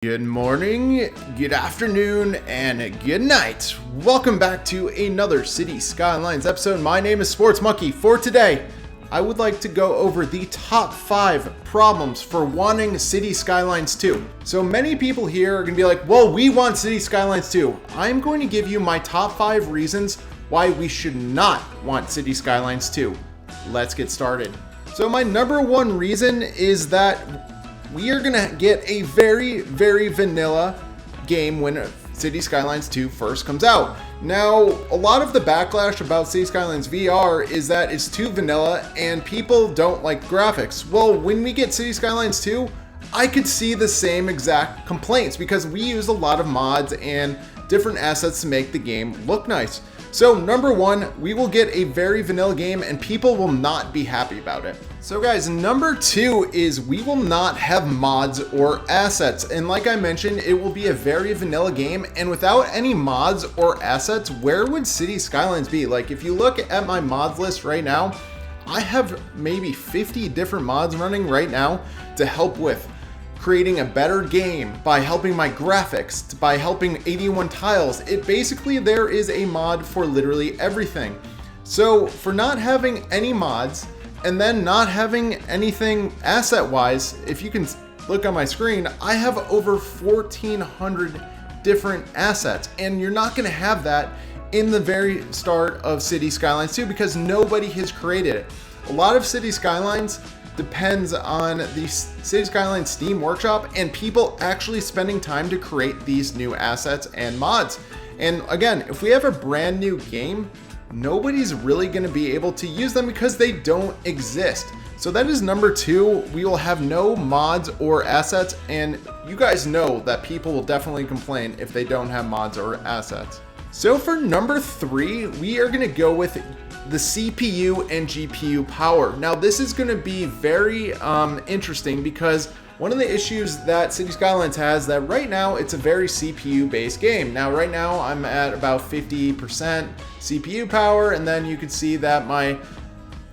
Good morning, good afternoon, and good night. Welcome back to another Cities Skylines episode. My name is Sports Monkey. For today, I would like to go over the top 5 problems for wanting Cities Skylines 2. So many people here are going to be like, well, we want Cities Skylines 2. I'm going to give you my top 5 reasons why we should not want Cities Skylines 2. Let's get started. So my number one reason is that we are gonna get a very vanilla game when Cities Skylines 2 first comes out. Now, a lot of the backlash about Cities Skylines VR is that it's too vanilla and people don't like graphics. Well, when we get Cities Skylines 2, I could see the same exact complaints because we use a lot of mods and different assets to make the game look nice. So number one, we will get a very vanilla game and people will not be happy about it. So guys, number 2 is we will not have mods or assets. And like I mentioned, it will be a very vanilla game, and without any mods or assets, where would Cities Skylines be? Like if you look at my mods list right now, I have maybe 50 different mods running right now to help with creating a better game, by helping my graphics, by helping 81 tiles. It basically, there is a mod for literally everything. So for not having any mods and then not having anything asset wise, if you can look on my screen, I have over 1,400 different assets, and you're not gonna have that in the very start of Cities Skylines 2 because nobody has created it. A lot of Cities Skylines depends on the Cities Skylines Steam Workshop and people actually spending time to create these new assets and mods. And again, if we have a brand new game, nobody's really going to be able to use them because they don't exist. So that is number 2. We will have no mods or assets, and you guys know that people will definitely complain if they don't have mods or assets. So for number 3, we are going to go with the CPU and GPU power. Now this is going to be very interesting because one of the issues that Cities Skylines has that right now it's a very CPU based game. Now right now I'm at about 50% CPU power, and then you can see that my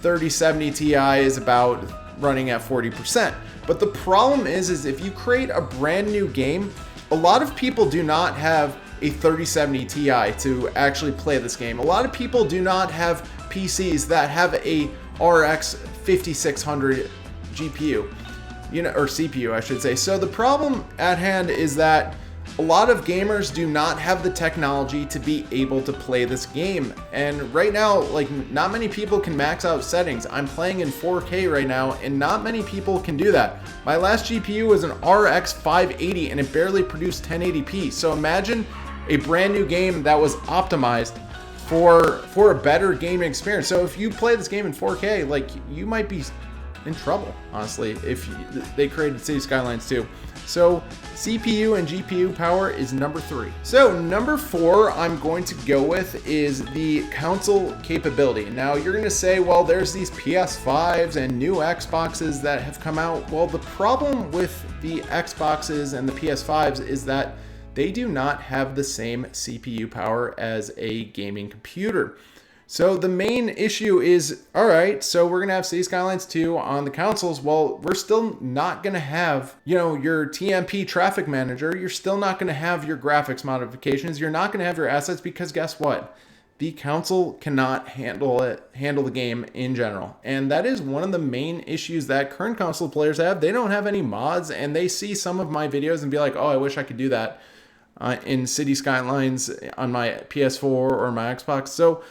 3070 Ti is about running at 40%. But the problem is if you create a brand new game, a lot of people do not have a 3070 Ti to actually play this game. A lot of people do not have PCs that have a RX 5600 GPU, or CPU, I should say. So the problem at hand is that a lot of gamers do not have the technology to be able to play this game. And right now, like, not many people can max out settings. I'm playing in 4K right now, and not many people can do that. My last GPU was an RX 580 and it barely produced 1080p. So imagine a brand new game that was optimized for a better gaming experience. So if you play this game in 4K, like, you might be in trouble, honestly, if they created Cities Skylines 2. So CPU and GPU power is number 3. So number 4 I'm going to go with is the console capability. Now you're going to say, well, there's these PS5s and new Xboxes that have come out. Well, the problem with the Xboxes and the PS5s is that they do not have the same CPU power as a gaming computer. So the main issue is, all right, so we're gonna have Cities Skylines 2 on the consoles. Well, we're still not gonna have, your TMP traffic manager. You're still not gonna have your graphics modifications. You're not gonna have your assets because guess what? The console cannot handle the game in general. And that is one of the main issues that current console players have. They don't have any mods, and they see some of my videos and be like, oh, I wish I could do that in Cities Skylines on my PS4 or my Xbox. So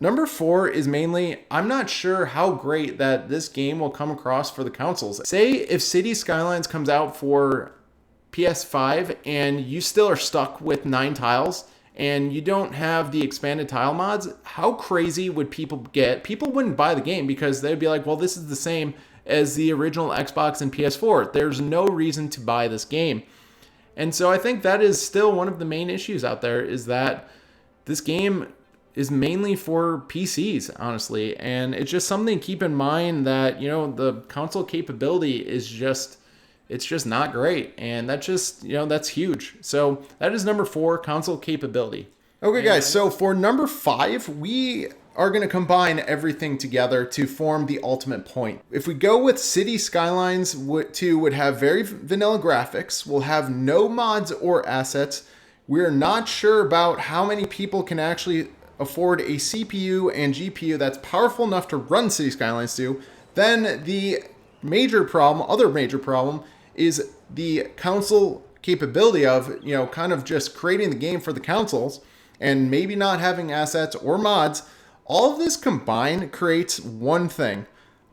number 4 is mainly, I'm not sure how great that this game will come across for the consoles. Say if Cities Skylines comes out for PS5 and you still are stuck with 9 tiles and you don't have the expanded tile mods, how crazy would people get? People wouldn't buy the game because they'd be like, well, this is the same as the original Xbox and PS4. There's no reason to buy this game. And so I think that is still one of the main issues out there, is that this game is mainly for PCs, honestly. And it's just something to keep in mind that, the console capability is it's just not great. And that's just, that's huge. So that is number 4, console capability. Okay, guys, so for number 5, we are going to combine everything together to form the ultimate point. If we go with City Skylines 2 would have very vanilla graphics, will have no mods or assets. We're not sure about how many people can actually afford a CPU and GPU that's powerful enough to run City Skylines 2. Then the other major problem is the console capability of, kind of just creating the game for the consoles and maybe not having assets or mods. All of this combined creates one thing: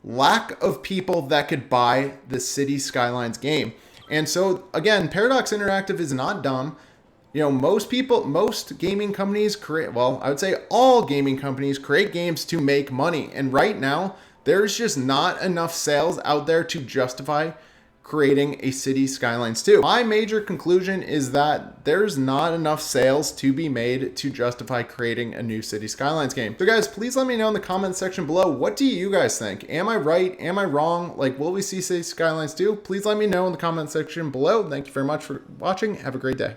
lack of people that could buy the City Skylines game. And so again, Paradox Interactive is not dumb. Most gaming companies I would say all gaming companies create games to make money. And right now, there's just not enough sales out there to justify creating a City Skylines 2. My major conclusion is that there's not enough sales to be made to justify creating a new City Skylines game. So guys, please let me know in the comment section below, what do you guys think? Am I right? Am I wrong? Will we see City Skylines 2? Please let me know in the comment section below. Thank you very much for watching. Have a great day.